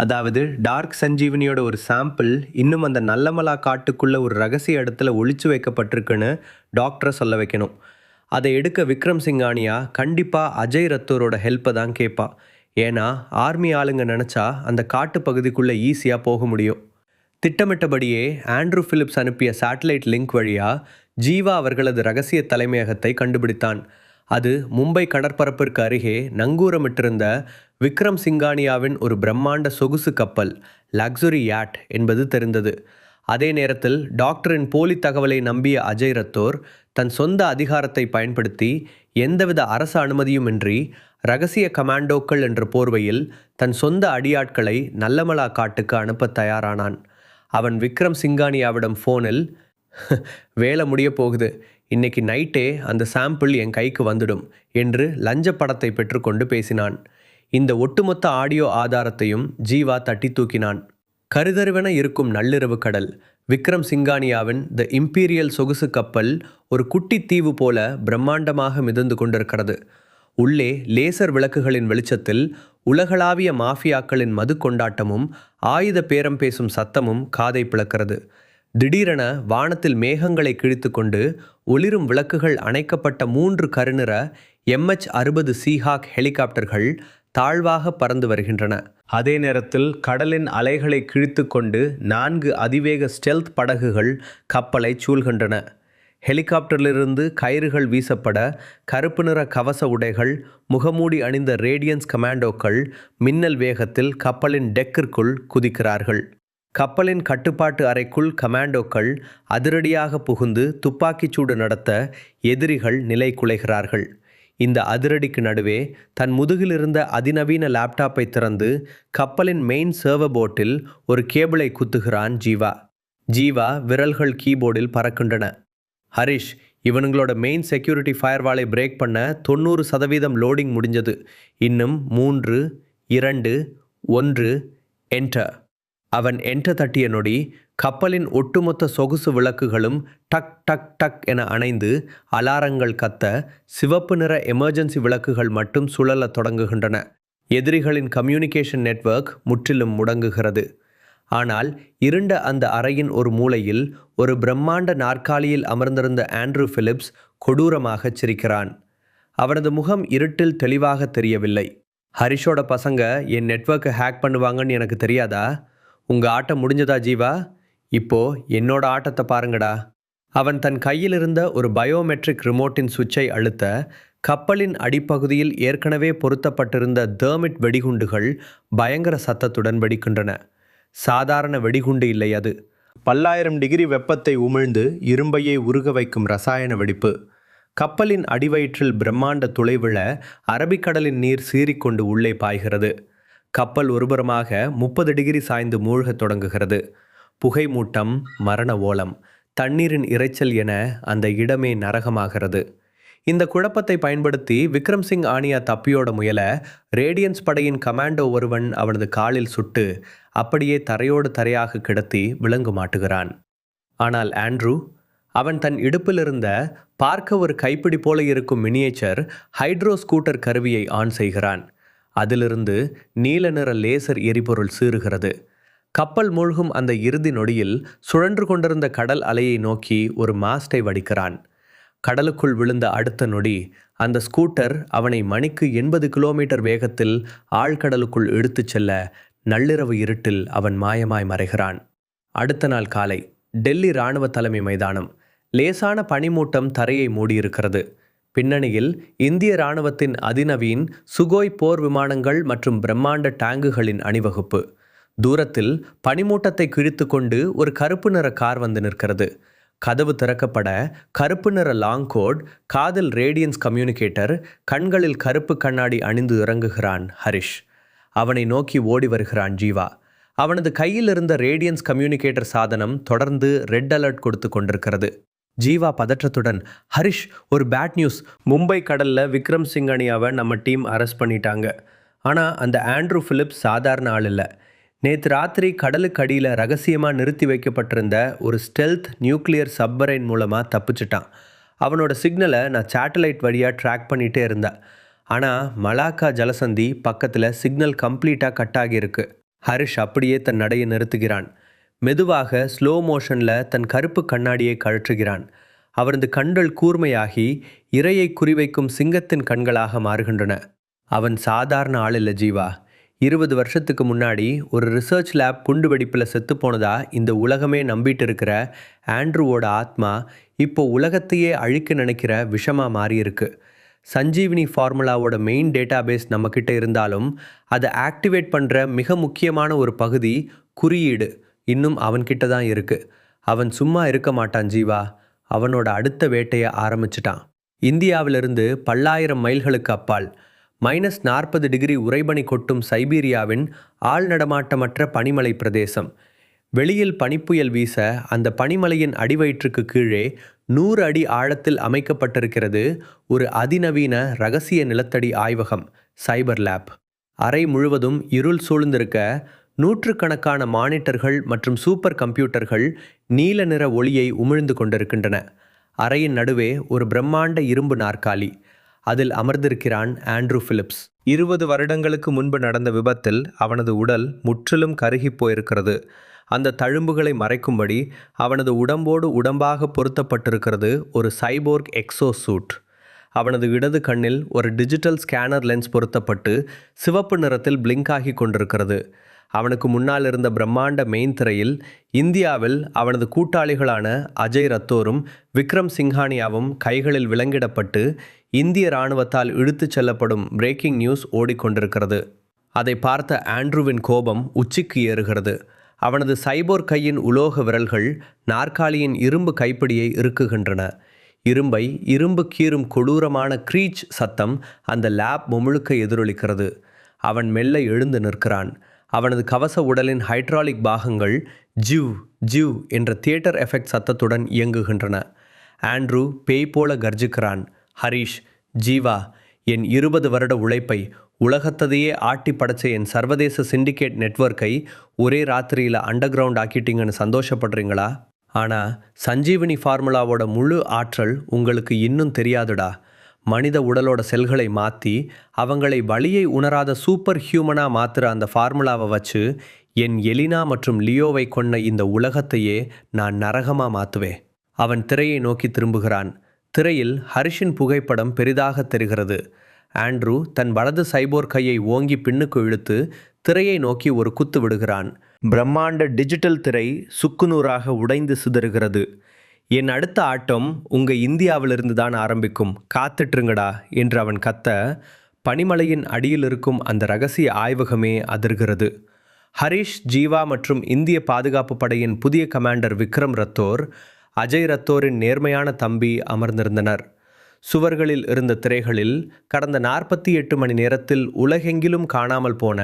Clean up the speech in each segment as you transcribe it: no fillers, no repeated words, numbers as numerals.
அதாவது டார்க் சஞ்சீவனியோட ஒரு சாம்பிள் இன்னும் அந்த நல்லமலா காட்டுக்குள்ள ஒரு ரகசிய இடத்துல ஒளிச்சு வைக்கப்பட்டிருக்குன்னு டாக்டரை சொல்ல வைக்கணும். அதை எடுக்க விக்ரம் சிங்கானியா கண்டிப்பாக அஜய் ரத்தோரோட ஹெல்ப்பை தான் கேட்பா. ஏன்னா ஆர்மி ஆளுங்க நினச்சா அந்த காட்டு பகுதிக்குள்ளே ஈஸியாக போக முடியும். திட்டமிட்டபடியே ஆண்ட்ரூ பிலிப்ஸ் அனுப்பிய சேட்டலைட் லிங்க் வழியாக ஜீவா அவர்களது ரகசிய தலைமையகத்தை கண்டுபிடித்தான். அது மும்பை கடற்பரப்பிற்கு அருகே நங்கூரமிட்டிருந்த விக்ரம் சிங்கானியாவின் ஒரு பிரம்மாண்ட சொகுசு கப்பல் லக்ஸுரி யாட் என்பது தெரிந்தது. அதே நேரத்தில் டாக்டரின் போலி தகவலை நம்பிய அஜய் ரத்தோர் தன் சொந்த அதிகாரத்தை பயன்படுத்தி எந்தவித அரசு அனுமதியுமின்றி ரகசிய கமாண்டோக்கள் என்ற போர்வையில் தன் சொந்த அடியாட்களை நல்லமலா காட்டுக்கு அனுப்ப தயாரானான். அவன் விக்ரம் சிங்கானியாவிடம் ஃபோனில், வேலை முடிய போகுது, இன்னைக்கு நைட்டே அந்த சாம்பிள் என் கைக்கு வந்துடும் என்று லஞ்ச படத்தை பெற்றுக்கொண்டு பேசினான். இந்த ஒட்டுமொத்த ஆடியோ ஆதாரத்தையும் ஜீவா தட்டி தூக்கினான். கருதருவென இருக்கும் நள்ளிரவு கடல். விக்ரம் சிங்கானியாவின் த இம்பீரியல் சொகுசு கப்பல் ஒரு குட்டி தீவு போல பிரம்மாண்டமாக மிதந்து கொண்டிருக்கிறது. உள்ளே லேசர் விளக்குகளின் வெளிச்சத்தில் உலகளாவிய மாஃபியாக்களின் மது கொண்டாட்டமும் ஆயுத பேரம் பேசும் சத்தமும் காதை பிளக்கிறது. திடீரென வானத்தில் மேகங்களை கிழித்து கொண்டு ஒளிரும் விளக்குகள் அணைக்கப்பட்ட 3 கருநிற MH-60 சீஹாக் ஹெலிகாப்டர்கள் தாழ்வாக பறந்து வருகின்றன. அதே நேரத்தில் கடலின் அலைகளை கிழித்து கொண்டு 4 அதிவேக ஸ்டெல்த் படகுகள் கப்பலை சூழ்கின்றன. ஹெலிகாப்டரிலிருந்து கயிறுகள் வீசப்பட கருப்பு நிற கவச உடைகள், முகமூடி அணிந்த ரேடியன்ஸ் கமாண்டோக்கள் மின்னல் வேகத்தில் கப்பலின் டெக்கிற்குள் குதிக்கிறார்கள். கப்பலின் கட்டுப்பாட்டு அறைக்குள் கமாண்டோக்கள் அதிரடியாக புகுந்து துப்பாக்கிச்சூடு நடத்த எதிரிகள் நிலை குலைகிறார்கள். இந்த அதிரடிக்கு நடுவே தன் முதுகிலிருந்த அதிநவீன லேப்டாப்பை திறந்து கப்பலின் மெயின் சர்வர் போர்ட்டில் ஒரு கேபிளை குத்துகிறான் ஜீவா விரல்கள் கீபோர்டில் பறக்கின்றன. ஹரிஷ், இவனுங்களோட மெயின் செக்யூரிட்டி ஃபயர்வாலை பிரேக் பண்ண 90% லோடிங் முடிஞ்சது. இன்னும் 3, 2, 1 என்டர். அவன் என்டர் தட்டிய நொடி கப்பலின் ஒட்டுமொத்த சொகுசு விளக்குகளும் டக் டக் டக் என அணைந்து அலாரங்கள் கத்த சிவப்பு நிற எமர்ஜென்சி விளக்குகள் மட்டும் சுழல தொடங்குகின்றன. எதிரிகளின் கம்யூனிகேஷன் நெட்வொர்க் முற்றிலும் முடங்குகிறது. ஆனால் இருண்ட அந்த அறையின் ஒரு மூலையில் ஒரு பிரம்மாண்ட நாற்காலியில் அமர்ந்திருந்த ஆண்ட்ரூ பிலிப்ஸ் கொடூரமாக சிரிக்கிறான். அவனது முகம் இருட்டில் தெளிவாக தெரியவில்லை. ஹரிஷோட பசங்க என் நெட்வொர்க்கை ஹேக் பண்ணுவாங்கன்னு எனக்கு தெரியாதா? உங்கள் ஆட்டம் முடிஞ்சதா ஜீவா? இப்போ என்னோட ஆட்டத்தை பாருங்கடா. அவன் தன் கையில் இருந்த ஒரு பயோமெட்ரிக் ரிமோட்டின் சுவிட்சை அழுத்த கப்பலின் அடிப்பகுதியில் ஏற்கனவே பொருத்தப்பட்டிருந்த தெர்மிட் வெடிகுண்டுகள் பயங்கர சத்தத்துடன் வெடிக்கின்றன. சாதாரண வெடிகுண்டு இல்லை, அது பல்லாயிரம் டிகிரி வெப்பத்தை உமிழ்ந்து இரும்பையை உருக வைக்கும் ரசாயன வெடிப்பு. கப்பலின் அடிவயிற்றில் பிரம்மாண்ட துளைவிழ அரபிக்கடலின் நீர் சீறிக்கொண்டு உள்ளே பாய்கிறது. கப்பல் ஒருபுறமாக 30 டிகிரி சாய்ந்து மூழ்கத் தொடங்குகிறது. புகை மூட்டம், மரண ஓலம், தண்ணீரின் இரைச்சல் என அந்த இடமே நரகமாகிறது. இந்த குழப்பத்தை பயன்படுத்தி விக்ரம் சிங் ஆனியா தப்பியோட முயல ரேடியன்ஸ் படையின் கமாண்டோ ஒருவன் அவனது காலில் சுட்டு அப்படியே தரையோடு தரையாக கிடத்தி விலங்கு மாட்டுகிறான். ஆனால் ஆண்ட்ரூ, அவன் தன் இடுப்பில் இருந்த பார்க்க ஒரு கைப்பிடி போல இருக்கும் மினியேச்சர் ஹைட்ரோ ஸ்கூட்டர் கருவியை ஆன் செய்கிறான். அதிலிருந்து நீல நிற லேசர் எரிபொருள் சீறுகிறது. கப்பல் மூழ்கும் அந்த இறுதி நொடியில் சுழன்று கொண்டிருந்த கடல் அலையை நோக்கி ஒரு மாஸ்டை வடிக்கிறான். கடலுக்குள் விழுந்த அடுத்த நொடி அந்த ஸ்கூட்டர் அவனை மணிக்கு 80 கிலோமீட்டர் வேகத்தில் ஆழ்கடலுக்குள் இழுத்துச் செல்ல நள்ளிரவு இருட்டில் அவன் மாயமாய் மறைகிறான். அடுத்த நாள் காலை டெல்லி இராணுவ தலைமை மைதானம். லேசான பனிமூட்டம் தரையை மூடியிருக்கிறது. பின்னணியில் இந்திய இராணுவத்தின் அதிநவீன் சுகோய் போர் விமானங்கள் மற்றும் பிரம்மாண்ட டேங்குகளின் அணிவகுப்பு. தூரத்தில் பனிமூட்டத்தை கிழித்து கொண்டு ஒரு கருப்பு நிற கார் வந்து நிற்கிறது. கதவு திறக்கப்பட கருப்பு நிற லாங் கோட், காதில் ரேடியன்ஸ் கம்யூனிகேட்டர், கண்களில் கருப்பு கண்ணாடி அணிந்து இறங்குகிறான் ஹரிஷ். அவனை நோக்கி ஓடி வருகிறான் ஜீவா. அவனது கையில் இருந்த ரேடியன்ஸ் கம்யூனிகேட்டர் சாதனம் தொடர்ந்து ரெட் அலர்ட் கொடுத்து கொண்டிருக்கிறது. ஜீவா பதற்றத்துடன், ஹரிஷ், ஒரு பேட் நியூஸ். மும்பை கடலில் விக்ரம் சிங்கானியாவை நம்ம டீம் அரெஸ்ட் பண்ணிட்டாங்க. ஆனால் அந்த ஆண்ட்ரூ பிலிப்ஸ் சாதாரண ஆள் இல்லை. நேற்று ராத்திரி கடலுக்கு அடியில் ரகசியமாக நிறுத்தி வைக்கப்பட்டிருந்த ஒரு ஸ்டெல்த் நியூக்ளியர் சப்மரைன் மூலமாக தப்பிச்சிட்டான். அவனோட சிக்னலை நான் சேட்டலைட் வழியாக ட்ராக் பண்ணிகிட்டே இருந்தேன். ஆனால் மலாக்கா ஜலசந்தி பக்கத்தில் சிக்னல் கம்ப்ளீட்டாக கட் ஆகியிருக்கு. ஹரிஷ் அப்படியே தன் நடையை நிறுத்துகிறான். மெதுவாக ஸ்லோ மோஷனில் தன் கருப்பு கண்ணாடியை கழற்றுகிறான். அவரது கண்கள் கூர்மையாகி இரையை குறிவைக்கும் சிங்கத்தின் கண்களாக மாறுகின்றன. அவன் சாதாரண ஆள் இல்லை ஜீவா. 20 வருஷத்துக்கு முன்னாடி ஒரு ரிசர்ச் லேப் குண்டு வெடிப்பில் செத்து போனதா இந்த உலகமே நம்பிட்டு இருக்கிற ஆண்ட்ரூவோட ஆத்மா இப்போ உலகத்தையே அழிக்க நினைக்கிற விஷமாக மாறியிருக்கு. சஞ்சீவினி ஃபார்முலாவோட மெயின் டேட்டாபேஸ் நம்மக்கிட்ட இருந்தாலும் அதை ஆக்டிவேட் பண்ணுற மிக முக்கியமான ஒரு பகுதி குறியீடு இன்னும் அவன்கிட்ட தான் இருக்குது. அவன் சும்மா இருக்க மாட்டான் ஜீவா. அவனோட அடுத்த வேட்டையை ஆரம்பிச்சிட்டான். இந்தியாவிலிருந்து பல்லாயிரம் மைல்களுக்கு அப்பால் -40 டிகிரி உறைபனி கொட்டும் சைபீரியாவின் ஆள் நடமாட்டமற்ற பனிமலை பிரதேசம். வெளியில் பனிப்புயல் வீச அந்த பனிமலையின் அடிவயிற்றுக்கு கீழே 100 அடி ஆழத்தில் அமைக்கப்பட்டிருக்கிறது ஒரு அதிநவீன ரகசிய நிலத்தடி ஆய்வகம், சைபர் லேப். அறை முழுவதும் இருள் சூழ்ந்திருக்க நூற்றுக்கணக்கான மானிட்டர்கள் மற்றும் சூப்பர் கம்ப்யூட்டர்கள் நீல நிற ஒளியை உமிழ்ந்து கொண்டிருக்கின்றன. அறையின் நடுவே ஒரு பிரம்மாண்ட இரும்பு நாற்காலி. அதில் அமர்ந்திருக்கிறான் ஆண்ட்ரூ பிலிப்ஸ். 20 வருடங்களுக்கு முன்பு நடந்த விபத்தில் அவனது உடல் முற்றிலும் கருகி போயிருக்கிறது. அந்த தழும்புகளை மறைக்கும்படி அவனது உடம்போடு உடம்பாக பொருத்தப்பட்டிருக்கிறது ஒரு சைபோர்க் எக்ஸோ சூட். அவனது இடது கண்ணில் ஒரு டிஜிட்டல் ஸ்கேனர் லென்ஸ் பொருத்தப்பட்டு சிவப்பு நிறத்தில் பிளிங்க் ஆகி கொண்டிருக்கிறது. அவனுக்கு முன்னால் இருந்த பிரம்மாண்ட மெயின் திரையில் இந்தியாவில் அவனது கூட்டாளிகளான அஜய் ரத்தோரும் விக்ரம் சிங்கானியாவும் கைகளில் விலங்கிடப்பட்டு இந்திய இராணுவத்தால் இழுத்துச் செல்லப்படும் பிரேக்கிங் நியூஸ் ஓடிக்கொண்டிருக்கிறது. அதை பார்த்த ஆண்ட்ரூவின் கோபம் உச்சிக்கு ஏறுகிறது. அவனது சைபோர் கையின் உலோக விரல்கள் நாற்காலியின் இரும்பு கைப்பிடியை இறுக்குகின்றன. இரும்பு கீறும் கொடூரமான க்ரீச் சத்தம் அந்த லேப் முழுக்க எதிரொலிக்கிறது. அவன் மெல்ல எழுந்து நிற்கிறான். அவனது கவச உடலின் ஹைட்ராலிக் பாகங்கள் ஜிவ் ஜிவ் என்ற தியேட்டர் எஃபெக்ட் சத்தத்துடன் இயங்குகின்றன. ஆண்ட்ரூ பேய் போல கர்ஜிக்கிறான். ஹரிஷ், ஜீவா, என் 20 வருட உழைப்பை, உலகத்ததையே ஆட்டி படைச்ச என் சர்வதேச சிண்டிகேட் நெட்வொர்க்கை ஒரே ராத்திரியில் அண்டர் கிரவுண்ட் ஆக்கிட்டீங்கன்னு சந்தோஷப்படுறீங்களா? ஆனால் சஞ்சீவினி ஃபார்முலாவோட முழு ஆற்றல் உங்களுக்கு இன்னும் தெரியாதுடா. மனித உடலோட செல்களை மாற்றி அவங்களை வலியை உணராத சூப்பர் ஹியூமனாக மாற்றுற அந்த ஃபார்முலாவை வச்சு என் எலினா மற்றும் லியோவை கொண்ட இந்த உலகத்தையே நான் நரகமாக மாற்றுவேன். அவன் திரையை நோக்கி திரும்புகிறான். திரையில் ஹரிஷின் புகைப்படம் பெரிதாக தெரிகிறது. ஆண்ட்ரூ தன் வலது சைபோர் கையை ஓங்கி பின்னுக்கு இழுத்து திரையை நோக்கி ஒரு குத்து விடுகிறான். பிரம்மாண்ட டிஜிட்டல் திரை சுக்குநூறாக உடைந்து சிதறுகிறது. என் அடுத்த ஆட்டம் உங்கள் இந்தியாவிலிருந்து தான் ஆரம்பிக்கும், காத்துட்ருங்கடா என்று அவன் கத்த, பனிமலையின் அடியில் இருக்கும் அந்த ரகசிய ஆய்வகமே அதிர்கிறது. ஹரிஷ், ஜீவா மற்றும் இந்திய பாதுகாப்பு படையின் புதிய கமாண்டர் விக்ரம் ரத்தோர், அஜய் ரத்தோரின் நேர்மையான தம்பி அமர்ந்திருந்தனர். சுவர்களில் இருந்த திரைகளில் கடந்த 48 மணி நேரத்தில் உலகெங்கிலும் காணாமல் போன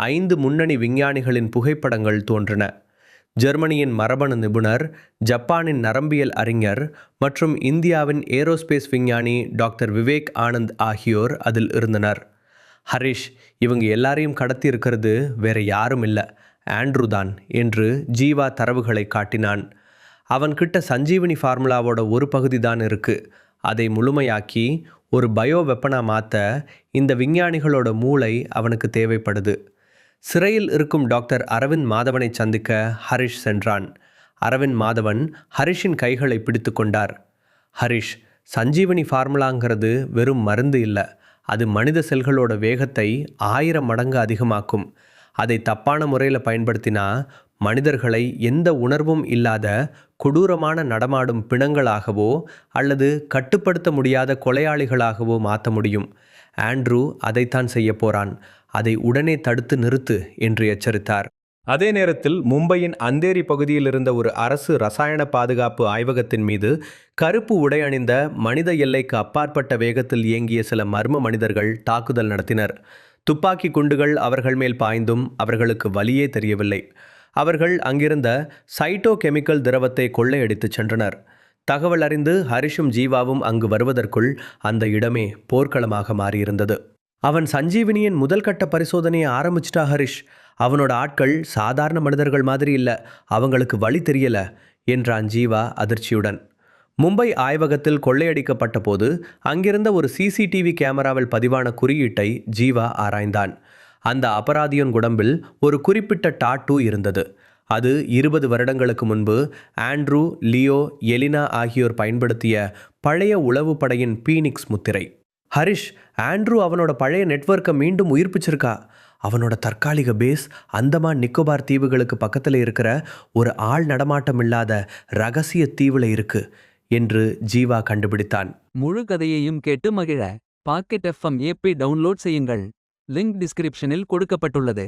5 முன்னணி விஞ்ஞானிகளின் புகைப்படங்கள் தோன்றின. ஜெர்மனியின் மரபணு நிபுணர், ஜப்பானின் நரம்பியல் அறிஞர் மற்றும் இந்தியாவின் ஏரோஸ்பேஸ் விஞ்ஞானி டாக்டர் விவேக் ஆனந்த் ஆகியோர் அதில் இருந்தனர். ஹரிஷ், இவங்க எல்லாரையும் கடத்தி இருக்கிறது வேற யாரும் இல்லை, ஆண்ட்ரூ தான் என்று ஜீவா தரவுகளை காட்டினான். அவன்கிட்ட சஞ்சீவினி ஃபார்முலாவோட ஒரு பகுதி தான் இருக்குது. அதை முழுமையாக்கி ஒரு பயோ வெப்பனாக மாற்ற இந்த விஞ்ஞானிகளோட மூளை அவனுக்கு தேவைப்படுது. சிறையில் இருக்கும் டாக்டர் அரவிந்த் மாதவனை சந்திக்க ஹரிஷ் சென்றான். அரவிந்த் மாதவன் ஹரிஷின் கைகளை பிடித்து கொண்டார். ஹரிஷ், சஞ்சீவனி ஃபார்முலாங்கிறது வெறும் மருந்து இல்லை, அது மனித செல்களோட வேகத்தை 1000 மடங்கு அதிகமாக்கும். அதை தப்பான முறையில் பயன்படுத்தினா மனிதர்களை எந்த உணர்வும் இல்லாத கொடூரமான நடமாடும் பிணங்களாகவோ அல்லது கட்டுப்படுத்த முடியாத கொலையாளிகளாகவோ மாற்ற முடியும். ஆண்ட்ரூ அதைத்தான் செய்ய போறான். அதை உடனே தடுத்து நிறுத்து என்று எச்சரித்தார். அதே நேரத்தில் மும்பையின் அந்தேரி பகுதியில் இருந்த ஒரு அரசு ரசாயன பாதுகாப்பு ஆய்வகத்தின் மீது கருப்பு உடை அணிந்த மனித எல்லைக்கு அப்பாற்பட்ட வேகத்தில் இயங்கிய சில மர்ம மனிதர்கள் தாக்குதல் நடத்தினர். துப்பாக்கி குண்டுகள் அவர்கள் மேல் பாய்ந்தும் அவர்களுக்கு வலியே தெரியவில்லை. அவர்கள் அங்கிருந்த சைட்டோ கெமிக்கல் திரவத்தை கொள்ளையடித்து சென்றனர். தகவல் அறிந்து ஹரிஷும் ஜீவாவும் அங்கு வருவதற்குள் அந்த இடமே போர்க்களமாக மாறியிருந்தது. அவன் சஞ்சீவினியின் முதல் கட்ட பரிசோதனையை ஆரம்பிச்சிட்டா ஹரிஷ். அவனோட ஆட்கள் சாதாரண மனிதர்கள் மாதிரி இல்லை, அவங்களுக்கு வழி தெரியல என்றான் ஜீவா அதிர்ச்சியுடன். மும்பை ஆய்வகத்தில் கொள்ளையடிக்கப்பட்ட போது அங்கிருந்த ஒரு சிசிடிவி கேமராவில் பதிவான குறியீட்டை ஜீவா ஆராய்ந்தான். அந்த அபராதியின் உடம்பில் ஒரு குறிப்பிட்ட டாட்டூ இருந்தது. அது 20 வருடங்களுக்கு முன்பு ஆண்ட்ரூ, லியோ, எலினா ஆகியோர் பயன்படுத்திய பழைய உளவு படையின் பீனிக்ஸ் முத்திரை. ஹரிஷ், ஆண்ட்ரூ அவனோட பழைய நெட்வொர்க்கை மீண்டும் உயிர்ப்பிச்சிருக்கா. அவனோட தற்காலிக பேஸ் அந்தமான் நிக்கோபார் தீவுகளுக்கு பக்கத்தில் இருக்கிற ஒரு ஆள் நடமாட்டம் இல்லாத ரகசிய தீவுல இருக்கு என்று ஜீவா கண்டுபிடித்தான். முழு கதையையும் கேட்டு மகிழ பாக்கெட் FM ஏபி டவுன்லோட் செய்யுங்கள். லிங்க் டிஸ்கிரிப்ஷனில் கொடுக்கப்பட்டுள்ளது.